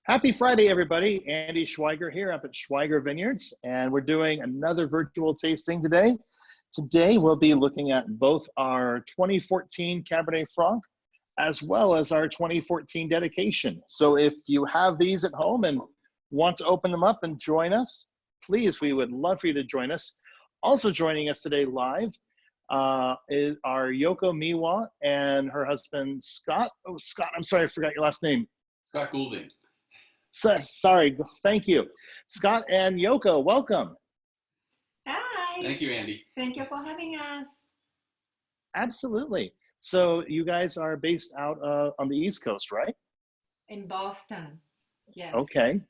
Happy Friday, everybody. Andy Schweiger here up at Schweiger Vineyards, and we're doing another virtual tasting today. Today, we'll be looking at both our 2014 Cabernet Franc as well as our 2014 dedication. So if you have these at home and want to open them up and join us, please, we would love for you to join us. Also joining us today live is our Yoko Miwa and her husband, Scott. Oh, Scott, I'm sorry, I forgot your last name. Scott Goulding. Sorry, thank you. Scott and Yoko, welcome. Hi. Thank you, Andy. Thank you for having us. Absolutely. So you guys are based out on the East Coast, right? In Boston, yes. Okay.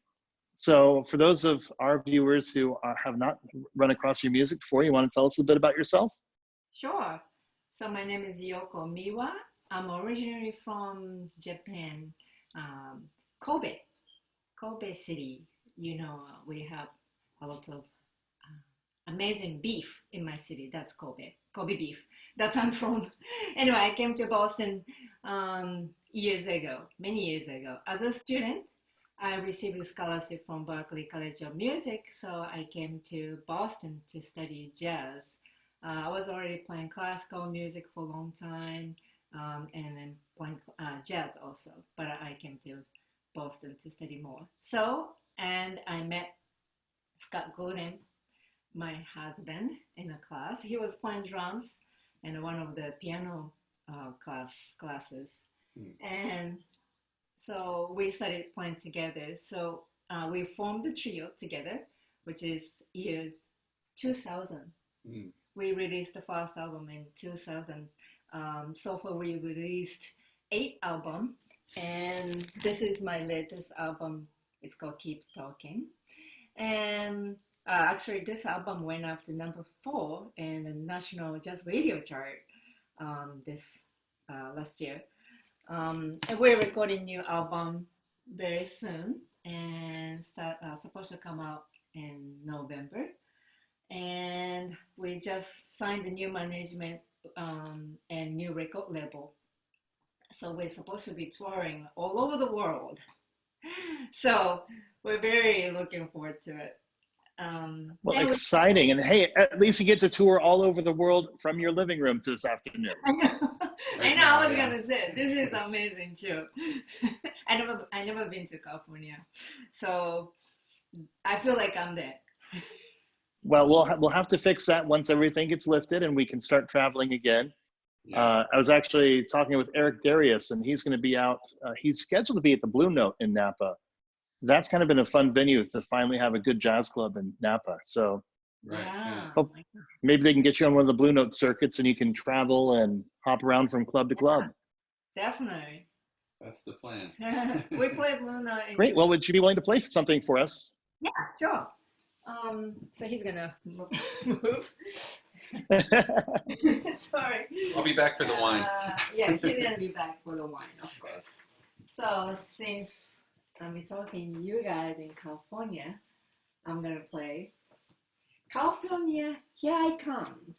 So for those of our viewers who have not run across your music before, you want to tell us a bit about yourself? Sure. So my name is Yoko Miwa. I'm originally from Japan, Kobe City. You know, we have a lot of amazing beef in my city. That's Kobe beef. That's I'm from. Anyway, I came to Boston many years ago. As a student, I received a scholarship from Berklee College of Music, so I came to Boston to study jazz. I was already playing classical music for a long time, and then playing jazz also, but I came to Boston to study more. So, and I met Scott Goulding, my husband, in a class. He was playing drums in one of the piano classes. And so we started playing together. So we formed the trio together, which is year 2000. We released the first album in 2000. So far we released 8 albums. And this is my latest album. It's called Keep Talking. And actually, this album went up to number 4 in the National Jazz Radio Chart this last year. And we're recording new album very soon, and supposed to come out in November. And we just signed a new management and new record label. So we're supposed to be touring all over the world. So we're very looking forward to it. Well, exciting. And hey, at least you get to tour all over the world from your living room this afternoon. I know. I was gonna say this is amazing too. I never been to California, so I feel like I'm there. Well, we'll have to fix that once everything gets lifted and we can start traveling again. I was actually talking with Eric Darius, and he's going to be out. He's scheduled to be at the Blue Note in Napa. That's kind of been a fun venue to finally have a good jazz club in Napa. So maybe they can get you on one of the Blue Note circuits and you can travel and hop around from club to club. Definitely. That's the plan. We play Blue Note. Great. Well, would you be willing to play something for us? Yeah, sure. So he's going to move. Sorry. I'll be back for the wine. Yeah, he's going to be back for the wine, of course. So since I'm talking to you guys in California, I'm going to play California, Here I Come.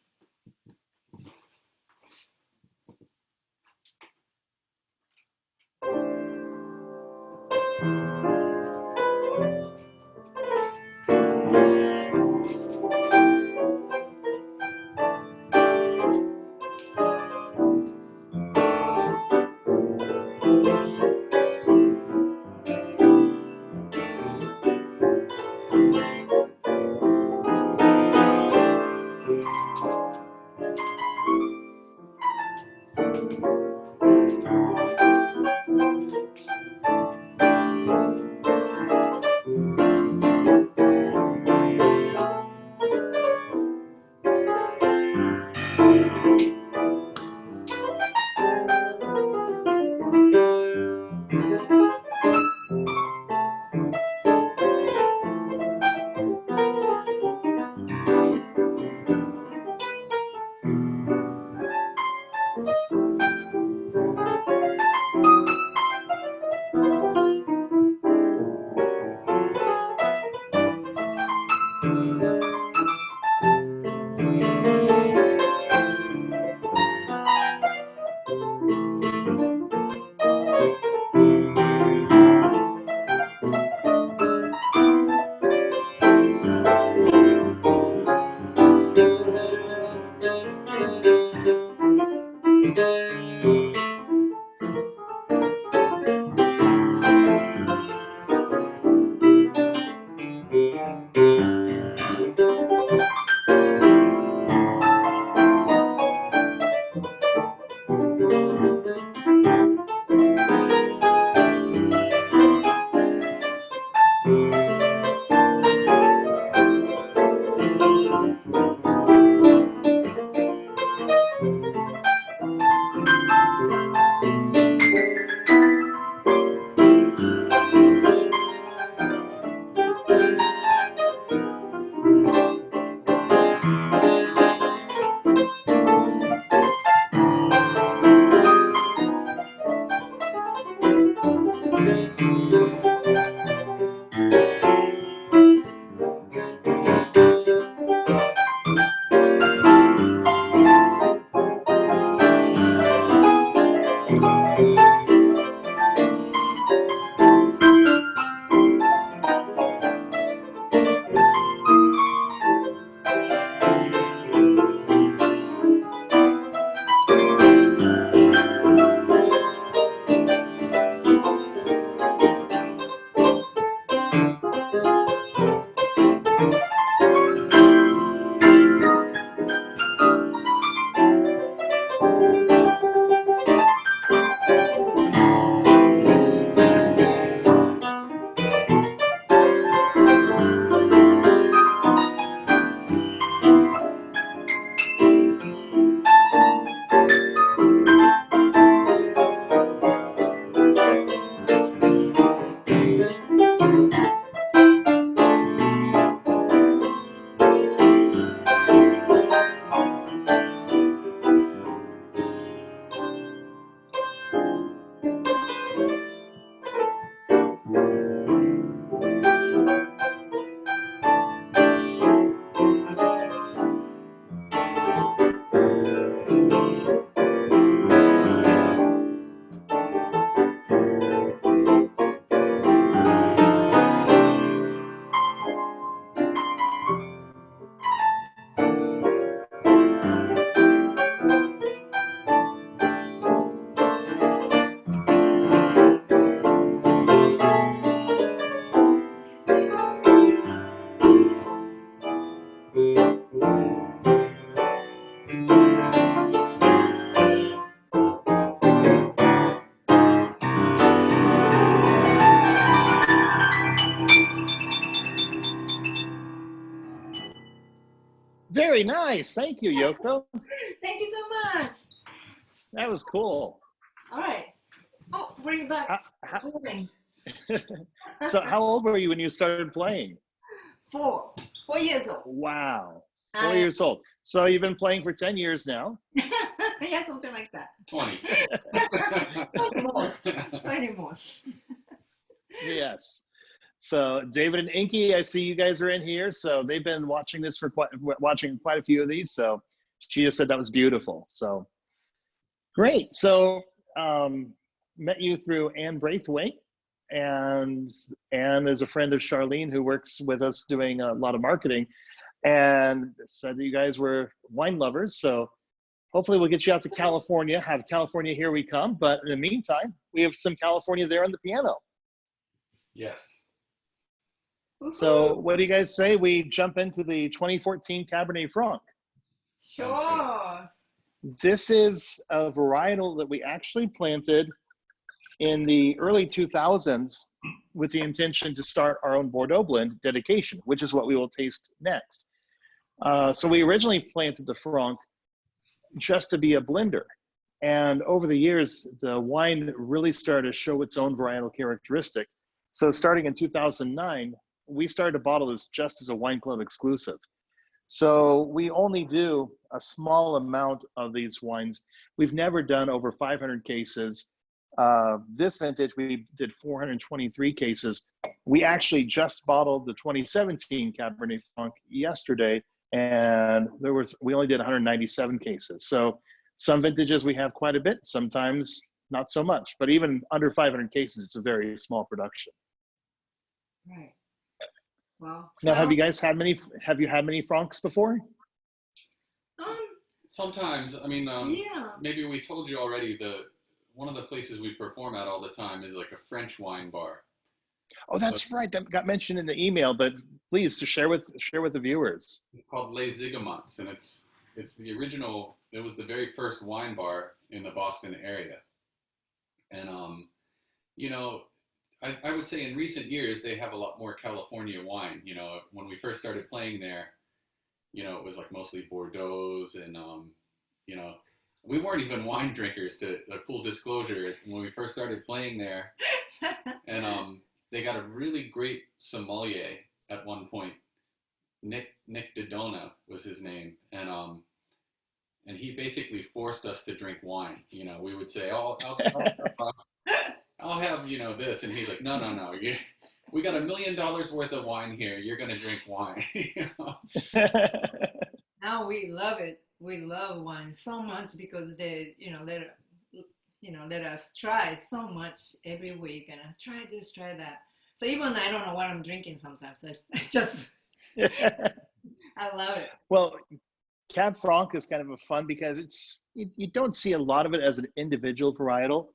Very nice. Thank you, Yoko. Thank you so much. That was cool. All right. Oh, bring back. Goulding. So how old were you when you started playing? 4 years old. Wow. 4 years old. So you've been playing for 10 years now. Yeah, something like that. 20. 20 most. 20 most. Yes. So David and Inky, I see you guys are in here. So they've been watching this for watching quite a few of these. So she just said that was beautiful. So great. So met you through Anne Braithwaite, and Anne is a friend of Charlene who works with us doing a lot of marketing, and said that you guys were wine lovers. So hopefully we'll get you out to California, have California Here We Come. But in the meantime, we have some California there on the piano. Yes. So what do you guys say we jump into the 2014 Cabernet Franc? Sure. This is a varietal that we actually planted in the early 2000s with the intention to start our own Bordeaux blend dedication, which is what we will taste next. So we originally planted the Franc just to be a blender. And over the years, the wine really started to show its own varietal characteristic. So starting in 2009, we started to bottle this just as a wine club exclusive. So we only do a small amount of these wines. We've never done over 500 cases. This vintage, we did 423 cases. We actually just bottled the 2017 Cabernet Franc yesterday, and we only did 197 cases. So some vintages we have quite a bit, sometimes not so much, but even under 500 cases, it's a very small production. Right. Well. Now, have you had many Francs before? Sometimes, I mean, Yeah. maybe we told you already, one of the places we perform at all the time is like a French wine bar. Oh, that's right. That got mentioned in the email, but please to share with the viewers. It's called Les Zigomots, and it's the original. It was the very first wine bar in the Boston area, and you know, I would say in recent years they have a lot more California wine. You know, when we first started playing there, you know, it was like mostly Bordeaux's, and you know, we weren't even wine drinkers, to like, full disclosure, when we first started playing there. And they got a really great sommelier at one point. Nick Dodona was his name, and he basically forced us to drink wine. You know, we would say, "Oh, I'll have, you know, this," and he's like, "No, we got $1 million worth of wine here. You're gonna drink wine." You know? Now we love it. We love wine so much because they, let us try so much every week, and I try this, try that. So even I don't know what I'm drinking sometimes. I just, I love it. Well, Cab Franc is kind of a fun because you don't see a lot of it as an individual varietal,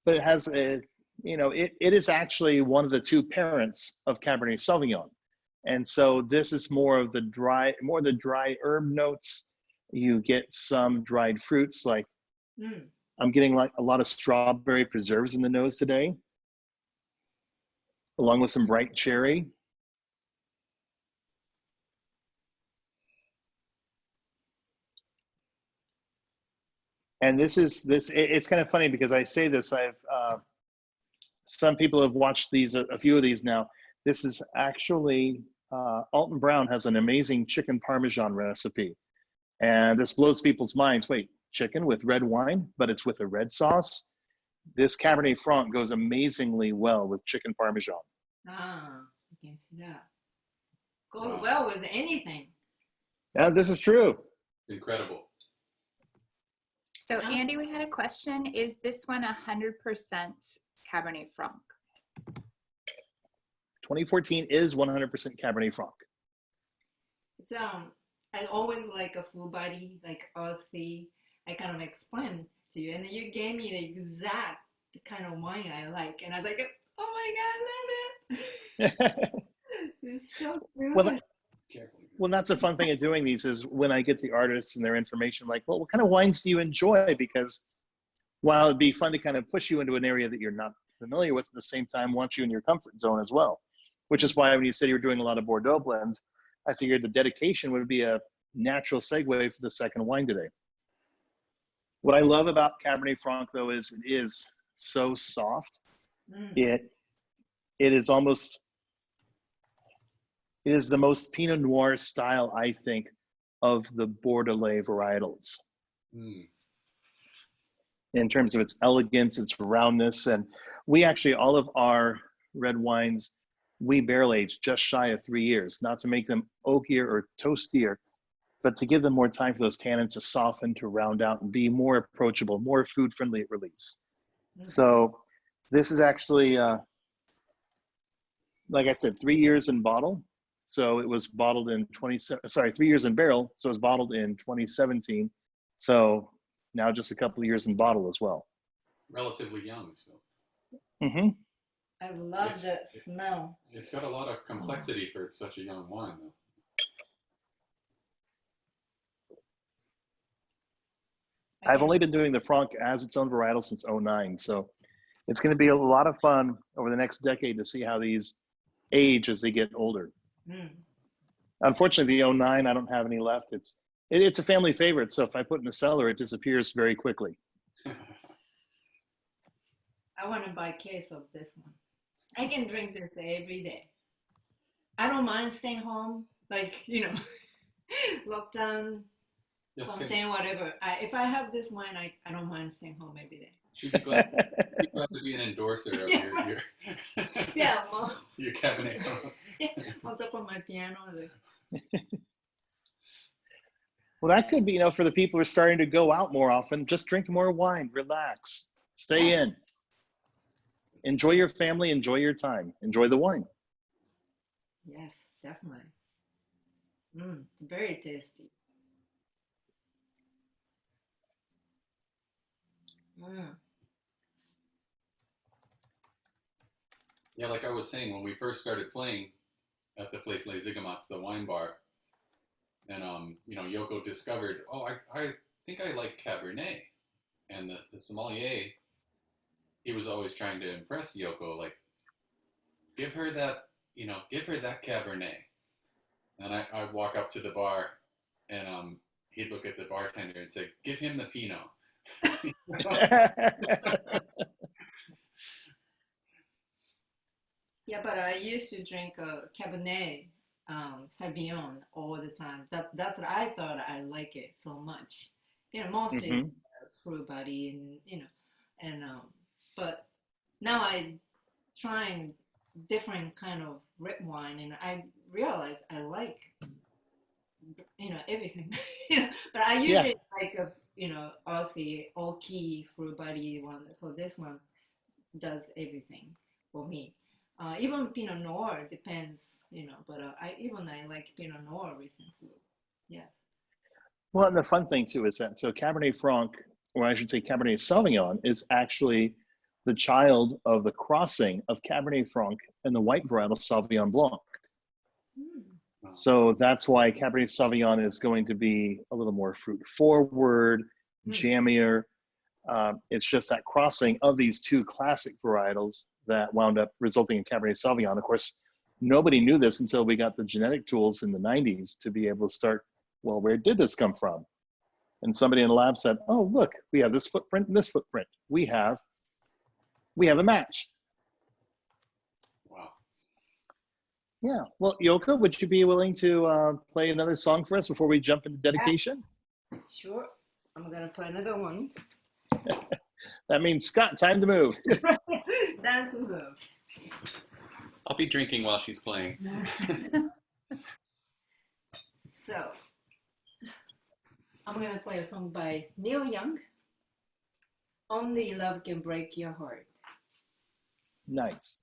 but it has it is actually one of the two parents of Cabernet Sauvignon. And so this is more the dry herb notes. You get some dried fruits, like I'm getting like a lot of strawberry preserves in the nose today, along with some bright cherry. And it's kind of funny because I say this, some people have watched a few of these now. This is actually, Alton Brown has an amazing chicken Parmesan recipe. And this blows people's minds. Wait, chicken with red wine, but it's with a red sauce? This Cabernet Franc goes amazingly well with chicken Parmesan. Ah, I can see that. Goes well with anything. Yeah, this is true. It's incredible. So Andy, we had a question. Is this one 100% Cabernet Franc? 2014 is 100% Cabernet Franc. It's I always like a full body, like earthy. I kind of explained to you, and you gave me the exact kind of wine I like, and I was like, "Oh my God, I love it!" It's so good. Well, that's a fun thing of doing these is when I get the artists and their information, like, well, what kind of wines do you enjoy? Because while it'd be fun to kind of push you into an area that you're not familiar with, at the same time, want you in your comfort zone as well. Which is why when you said you were doing a lot of Bordeaux blends, I figured the dedication would be a natural segue for the second wine today. What I love about Cabernet Franc, though, is it is so soft. It is almost, it is the most Pinot Noir style, I think, of the Bordelais varietals. In terms of its elegance, its roundness. And we actually, all of our red wines, we barrel age just shy of 3 years, not to make them oakier or toastier, but to give them more time for those tannins to soften, to round out and be more approachable, more food friendly at release. So this is actually, like I said, 3 years in bottle. So it was bottled in 3 years in barrel. So it was bottled in 2017. So now just a couple of years in bottle as well. Relatively young, so. I love the smell. It's got a lot of complexity for such a young wine, though. I've only been doing the Franc as its own varietal since 09. So it's going to be a lot of fun over the next decade to see how these age as they get older. Unfortunately, the 09, I don't have any left. It's a family favorite. So if I put it in the cellar, it disappears very quickly. I want to buy a case of this one. I can drink this every day. I don't mind staying home, like, lockdown, quarantine, whatever. If I have this wine, I don't mind staying home every day. Should be glad to be an endorser of your your Cabernet Franc. On top of my piano. Well, that could be, for the people who are starting to go out more often, just drink more wine, relax, stay in. Enjoy your family, enjoy your time, enjoy the wine. Yes, definitely. Very tasty. Yeah, like I was saying, when we first started playing at the place Les Zigomats, the wine bar, and Yoko discovered, I think I like Cabernet, and the sommelier, he was always trying to impress Yoko, like, give her that Cabernet. And I'd walk up to the bar, and he'd look at the bartender and say, give him the Pinot. Yeah, but I used to drink Cabernet Sauvignon all the time. That's what I thought. I like it so much. Mostly fruit body and but now I trying different kind of red wine, and I realize I like everything. But I usually like Aussie Oaky fruit body one. So this one does everything for me. Even Pinot Noir depends, but I like Pinot Noir recently. Yes. Well, and the fun thing too is that, so Cabernet Franc, or I should say Cabernet Sauvignon, is actually the child of the crossing of Cabernet Franc and the white varietal Sauvignon Blanc. So that's why Cabernet Sauvignon is going to be a little more fruit forward, jammier. It's just that crossing of these two classic varietals that wound up resulting in Cabernet Sauvignon. Of course, nobody knew this until we got the genetic tools in the 90s to be able to start, well, where did this come from? And somebody in the lab said, oh, look, we have this footprint and this footprint. We have a match. Wow. Yeah. Well, Yoko, would you be willing to play another song for us before we jump into dedication? Sure. I'm going to play another one. That means, Scott, time to move. Time to move. I'll be drinking while she's playing. So, I'm going to play a song by Neil Young. Only Love Can Break Your Heart. Nice.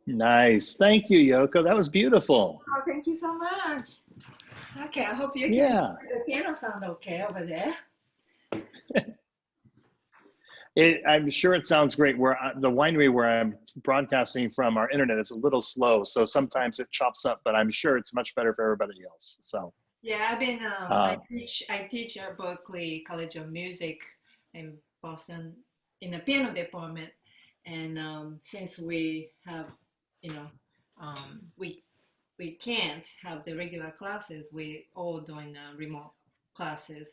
Nice. Thank you, Yoko. That was beautiful. Oh, thank you so much. Okay, I hope you can hear Yeah. the piano sound okay over there. I'm sure it sounds great. Where the winery where I'm broadcasting from, our internet is a little slow, so sometimes it chops up. But I'm sure it's much better for everybody else. So, Yeah, I've been uh, I teach at Berkeley College of Music in Boston in the piano department, and since we have, you know, we can't have the regular classes, we all doing remote classes.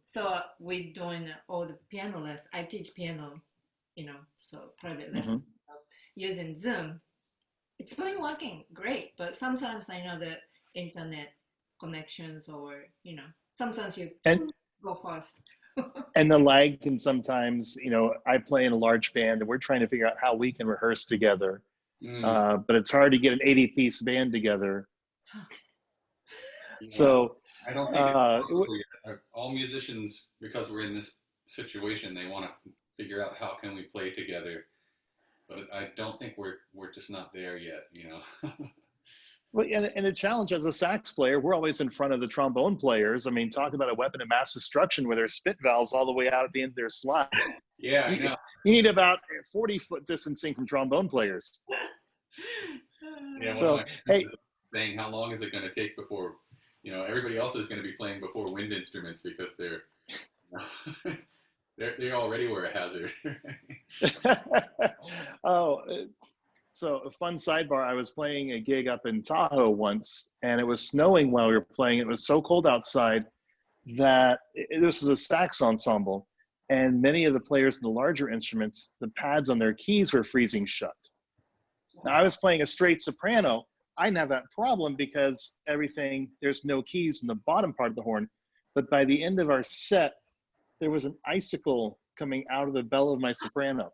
So we're doing all the piano lessons. I teach piano, so private lessons mhm. using Zoom. It's been working great, but sometimes I know that internet connections or, sometimes you and go fast. and the lag can sometimes, I play in a large band, and we're trying to figure out how we can rehearse together. Mm, But it's hard to get an 80-piece band together. yeah, So, I don't think it's possible yet. All musicians, because we're in this situation, they want to figure out how can we play together. But I don't think we're just not there yet, you know. well, and the challenge as a sax player, we're always in front of the trombone players. I mean, talk about a weapon of mass destruction where there's spit valves all the way out at the end of their slide. Yeah, I You, know. you need about 40-foot distancing from trombone players. Yeah, one of So, my friends hey, is saying, how long is it going to take before, everybody else is going to be playing before wind instruments because they already were a hazard. oh, so a fun sidebar. I was playing a gig up in Tahoe once, and it was snowing while we were playing. It was so cold outside that this is a sax ensemble, and many of the players in the larger instruments, the pads on their keys were freezing shut. Now, I was playing a straight soprano. I didn't have that problem because there's no keys in the bottom part of the horn. But by the end of our set, there was an icicle coming out of the bell of my soprano.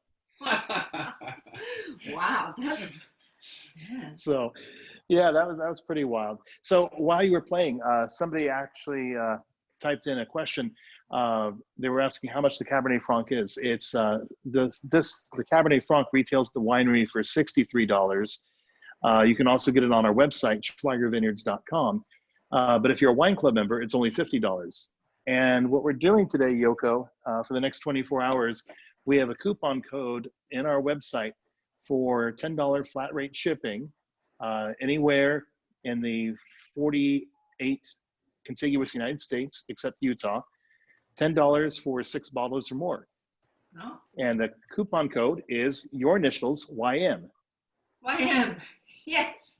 Wow, that's yeah. So, yeah, that was pretty wild. So while you were playing, somebody actually typed in a question. They were asking how much the Cabernet Franc is. It's the Cabernet Franc retails at the winery for $63. You can also get it on our website, schweigervineyards.com. But if you're a wine club member, it's only $50. And what we're doing today, Yoko, for the next 24 hours, we have a coupon code in our website for $10 flat rate shipping anywhere in the 48 contiguous United States, except Utah. $10 for 6 bottles or more. No, And the coupon code is your initials, YM. YM. Yes.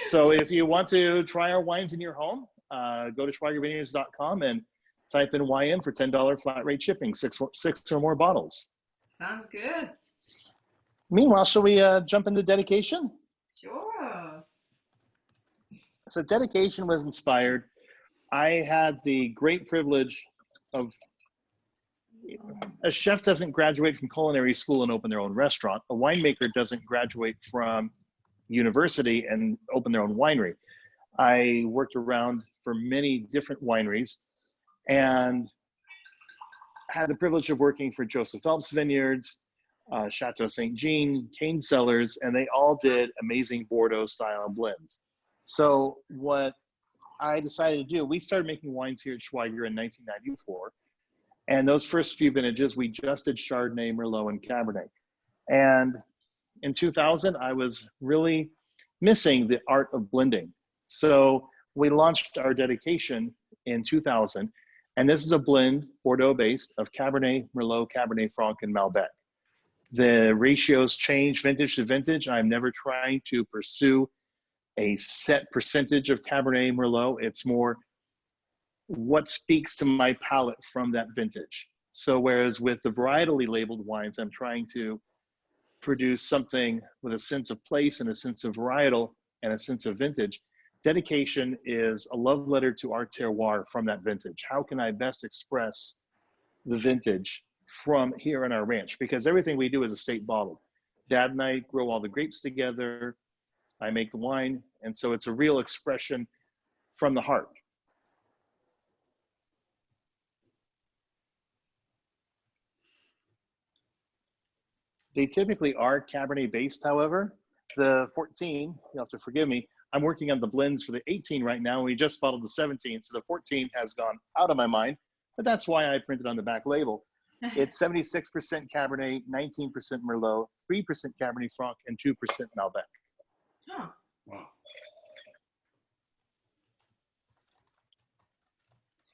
So if you want to try our wines in your home, go to schweigervineyards.com and type in YM for $10 flat rate shipping, six or more bottles. Sounds good. Meanwhile, shall we jump into dedication? Sure. So dedication was inspired. I had the great privilege of, a chef doesn't graduate from culinary school and open their own restaurant. A winemaker doesn't graduate from university and open their own winery. I worked around for many different wineries and had the privilege of working for Joseph Phelps Vineyards, Chateau St. Jean, Cane Cellars, and they all did amazing Bordeaux style blends. So what I decided to do, we started making wines here at Schweiger in 1994. And those first few vintages, we just did Chardonnay, Merlot, and Cabernet. And in 2000, I was really missing the art of blending. So we launched our dedication in 2000. And this is a blend, Bordeaux-based, of Cabernet, Merlot, Cabernet Franc, and Malbec. The ratios change vintage to vintage. I'm never trying to pursue a set percentage of Cabernet Merlot. It's more what speaks to my palate from that vintage. So whereas with the varietally labeled wines, I'm trying to produce something with a sense of place and a sense of varietal and a sense of vintage, dedication is a love letter to our terroir from that vintage. How can I best express the vintage from here in our ranch? Because everything we do is estate bottled. Dad and I grow all the grapes together. I make the wine. And so it's a real expression from the heart. They typically are Cabernet based, however. The 14, you'll have to forgive me, I'm working on the blends for the 18 right now. We just bottled the 17, so the 14 has gone out of my mind, but that's why I printed on the back label. It's 76% Cabernet, 19% Merlot, 3% Cabernet Franc, and 2% Malbec. Huh. Wow.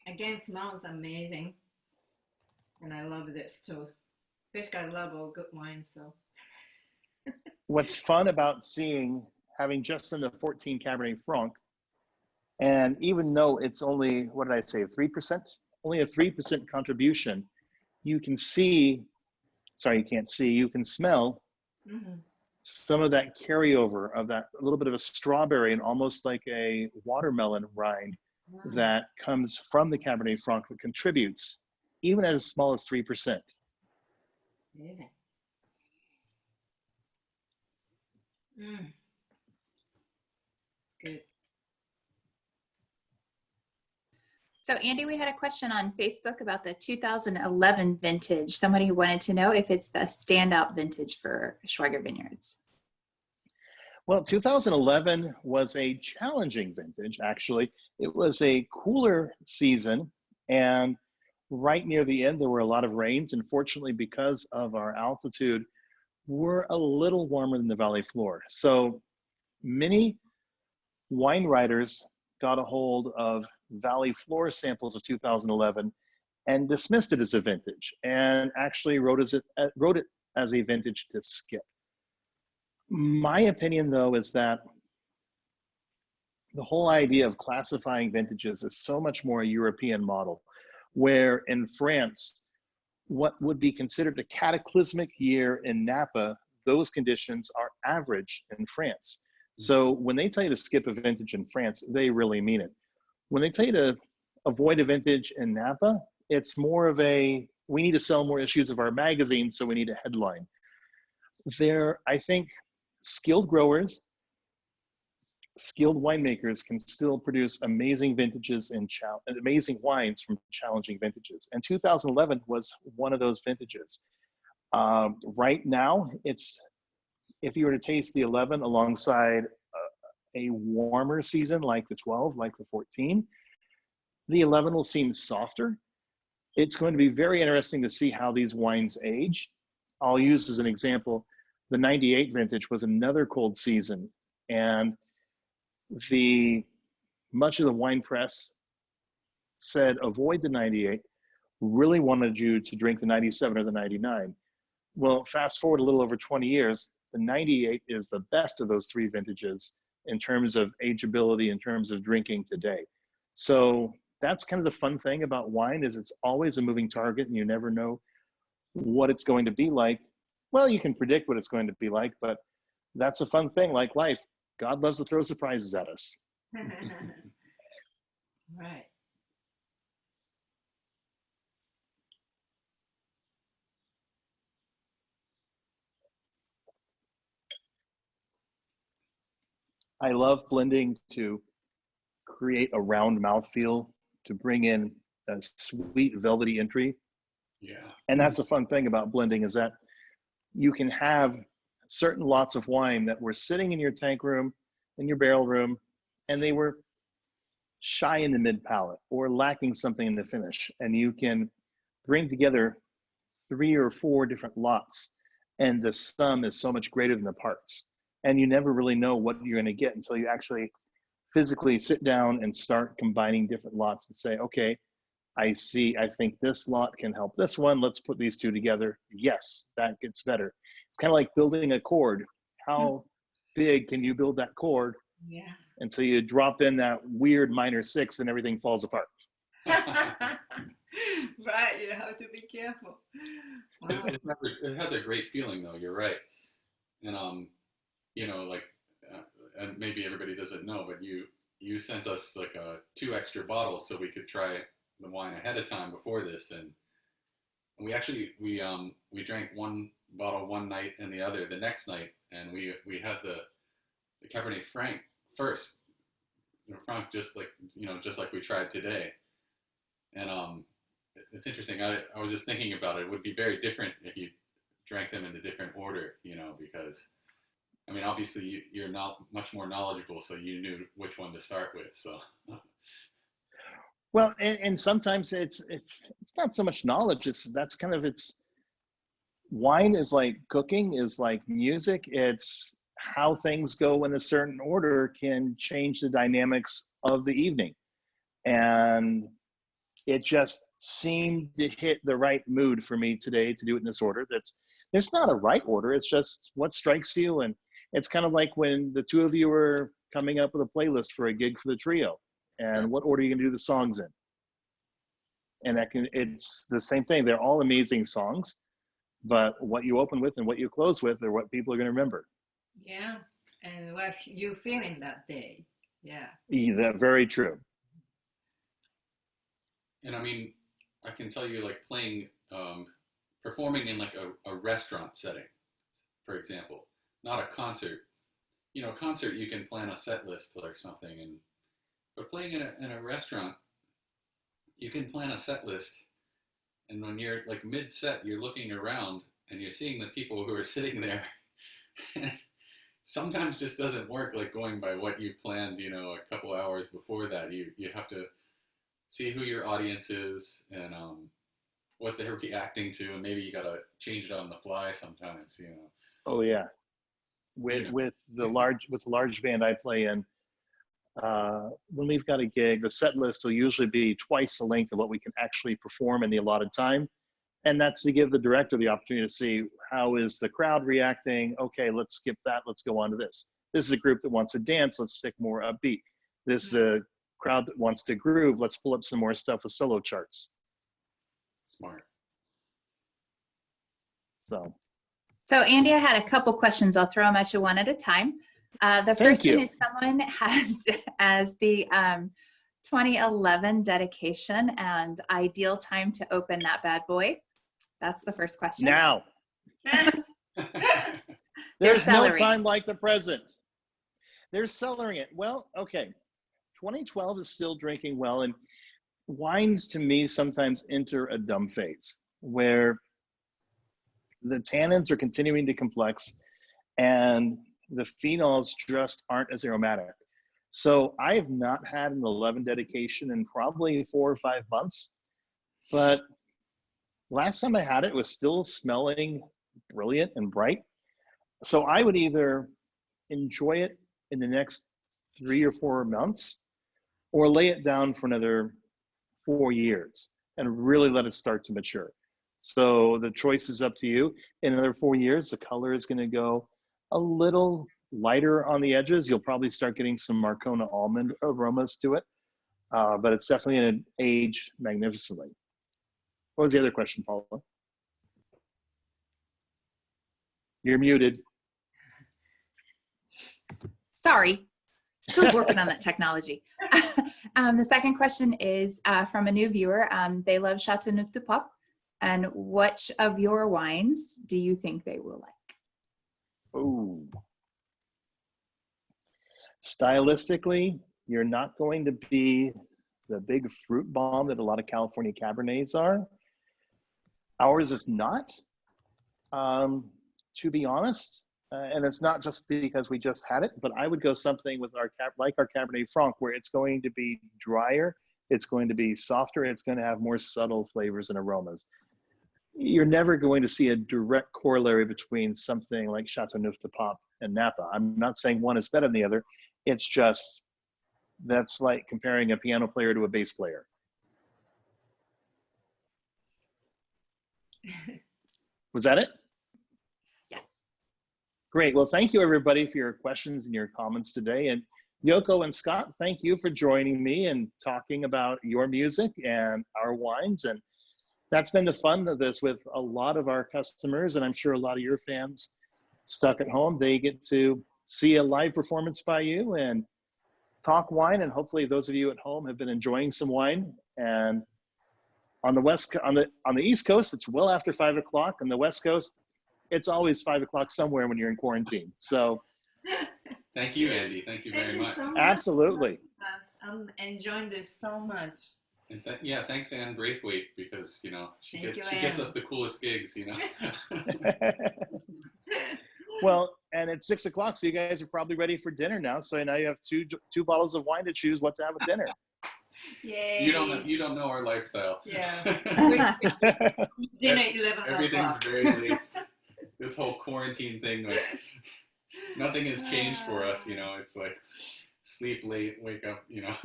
Again, smells amazing. And I love this too. Basically, I love all good wine, so. What's fun about having just done the 14 Cabernet Franc, and even though it's only, what did I say, 3%? Only a 3% contribution, you can smell some of that carryover of that, a little bit of a strawberry and almost like a watermelon rind that comes from the Cabernet Franc that contributes, even as small as 3%. Amazing. Good. So Andy, we had a question on Facebook about the 2011 vintage. Somebody wanted to know if it's the standout vintage for Schweiger Vineyards. Well, 2011 was a challenging vintage, actually. It was a cooler season, and right near the end, there were a lot of rains. And fortunately, because of our altitude, we're a little warmer than the valley floor. So many wine writers got a hold of valley floor samples of 2011 and dismissed it as a vintage, and actually wrote it as a vintage to skip. My opinion, though, is that the whole idea of classifying vintages is so much more a European model, where in France, what would be considered a cataclysmic year in Napa, those conditions are average in France. So when they tell you to skip a vintage in France, they really mean it. When they tell you to avoid a vintage in Napa, it's more of we need to sell more issues of our magazine, so we need a headline. I think skilled growers, skilled winemakers can still produce amazing vintages and amazing wines from challenging vintages. And 2011 was one of those vintages. Right now, if you were to taste the 11 alongside a warmer season like the 12, like the 14, the 11 will seem softer. It's going to be very interesting to see how these wines age. I'll use as an example, the 98 vintage was another cold season, and much of the wine press said avoid the 98, really wanted you to drink the 97 or the 99. Well, fast forward a little over 20 years, the 98 is the best of those three vintages in terms of ageability, in terms of drinking today. So that's kind of the fun thing about wine, is it's always a moving target and you never know what it's going to be like. Well, you can predict what it's going to be like, but that's a fun thing, like life. God loves to throw surprises at us. Right. I love blending to create a round mouthfeel, to bring in a sweet velvety entry. Yeah. And that's the fun thing about blending, is that you can have certain lots of wine that were sitting in your tank room, in your barrel room, and they were shy in the mid palate or lacking something in the finish. And you can bring together 3 or 4 different lots, and the sum is so much greater than the parts. And you never really know what you're going to get until you actually physically sit down and start combining different lots and say, okay, I think this lot can help this one. Let's put these two together. Yes, that gets better. It's kind of like building a chord. How big can you build that chord? Yeah. Until you drop in that weird minor 6 and everything falls apart. Right, you have to be careful. Wow. It has a great feeling, though. You're right. And and maybe everybody doesn't know, but you sent us like 2 extra bottles so we could try the wine ahead of time before this, and we actually we drank one bottle one night and the other the next night, and we had the Cabernet Franc first. Franc just like we tried today, and it's interesting. I was just thinking about it. It would be very different if you drank them in a different order, because I mean, obviously you're not much more knowledgeable, so you knew which one to start with. So Well, and sometimes it's not so much knowledge. That's kind of it's wine is like cooking, is like music. It's how things go in a certain order can change the dynamics of the evening. And it just seemed to hit the right mood for me today to do it in this order. There's not a right order. It's just what strikes you. And it's kind of like when the two of you were coming up with a playlist for a gig for the trio, and what order are you gonna do the songs in? And it's the same thing. They're all amazing songs, but what you open with and what you close with are what people are gonna remember. Yeah, and what you feeling that day. Yeah. That's very true. and I mean, I can tell you, like, performing in like a restaurant setting, for example, not a concert. You know, concert you can plan a set list or something, but playing in a restaurant, you can plan a set list, and when you're like mid set, you're looking around and you're seeing the people who are sitting there. Sometimes just doesn't work like going by what you planned, you know, a couple hours before that. You have to see who your audience is and what they're reacting to, and maybe you gotta change it on the fly sometimes, you know. Oh yeah. With the large band I play in, when we've got a gig, the set list will usually be twice the length of what we can actually perform in the allotted time. And that's to give the director the opportunity to see how is the crowd reacting. Okay, let's skip that. Let's go on to this. This is a group that wants to dance. Let's stick more upbeat. This is a crowd that wants to groove. Let's pull up some more stuff with solo charts. Smart. So Andy, I had a couple questions. I'll throw them at you one at a time. The first one is someone has as the 2011 dedication and ideal time to open that bad boy. That's the first question. Now. There's no time like the present. They're cellaring it. Well, okay. 2012 is still drinking well, and wines to me sometimes enter a dumb phase where the tannins are continuing to complex and the phenols just aren't as aromatic. So I have not had an 11 dedication in probably 4 or 5 months, but last time I had it, it was still smelling brilliant and bright. So I would either enjoy it in the next 3 or 4 months or lay it down for another 4 years and really let it start to mature. So the choice is up to you. In another 4 years, the color is going to go a little lighter on the edges. You'll probably start getting some Marcona almond aromas to it, but it's definitely going to age magnificently. What was the other question, Paula? You're muted. Sorry, still working on that technology. The second question is from a new viewer. They love Châteauneuf-du-Pape. And which of your wines do you think they will like? Oh. Stylistically, you're not going to be the big fruit bomb that a lot of California Cabernets are. Ours is not, to be honest. And it's not just because we just had it, but I would go something with our Cabernet Franc, where it's going to be drier, it's going to be softer, it's going to have more subtle flavors and aromas. You're never going to see a direct corollary between something like Châteauneuf-du-Pape and Napa. I'm not saying one is better than the other. It's just, that's like comparing a piano player to a bass player. Was that it? Yeah. Great. Well, thank you everybody for your questions and your comments today. And Yoko and Scott, thank you for joining me and talking about your music and our wines. And that's been the fun of this with a lot of our customers, and I'm sure a lot of your fans stuck at home. They get to see a live performance by you and talk wine, and hopefully those of you at home have been enjoying some wine. And on the East Coast, it's well after 5 o'clock. On the West Coast, it's always 5 o'clock somewhere when you're in quarantine. So thank you, Andy. Thank you very much. So much. Absolutely. I'm enjoying this so much. And yeah, thanks Anne Braithwaite, because you know she gets us the coolest gigs, you know. Well, and it's 6 o'clock, so you guys are probably ready for dinner now. So now you have two bottles of wine to choose what to have with dinner. Yay. You don't know our lifestyle. Yeah. Dinner 11 Everything's o'clock. very late. This whole quarantine thing, like nothing has changed for us. You know, it's like sleep late, wake up. You know,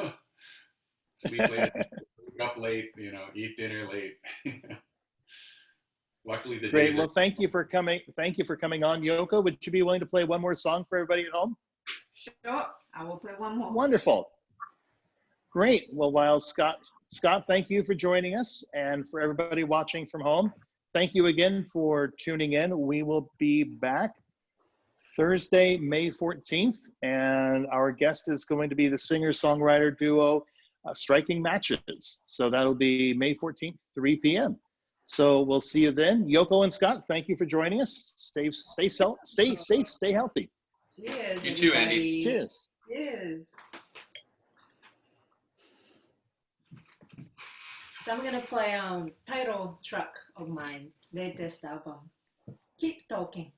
sleep late, wake up late. You know, eat dinner late. Luckily, the Great. days Well, thank you for coming. Thank you for coming on, Yoko. Would you be willing to play one more song for everybody at home? Sure. I will play one more. Wonderful. Great. Well, while Scott, thank you for joining us, and for everybody watching from home, thank you again for tuning in. We will be back Thursday, May 14th, and our guest is going to be the singer-songwriter duo Striking Matches. So that'll be May 14th, 3 p.m. So we'll see you then. Yoko and Scott, thank you for joining us. Stay safe, stay healthy. Cheers. You too, Andy. Cheers. Cheers. So I'm gonna play title track of my latest album. Keep Talking.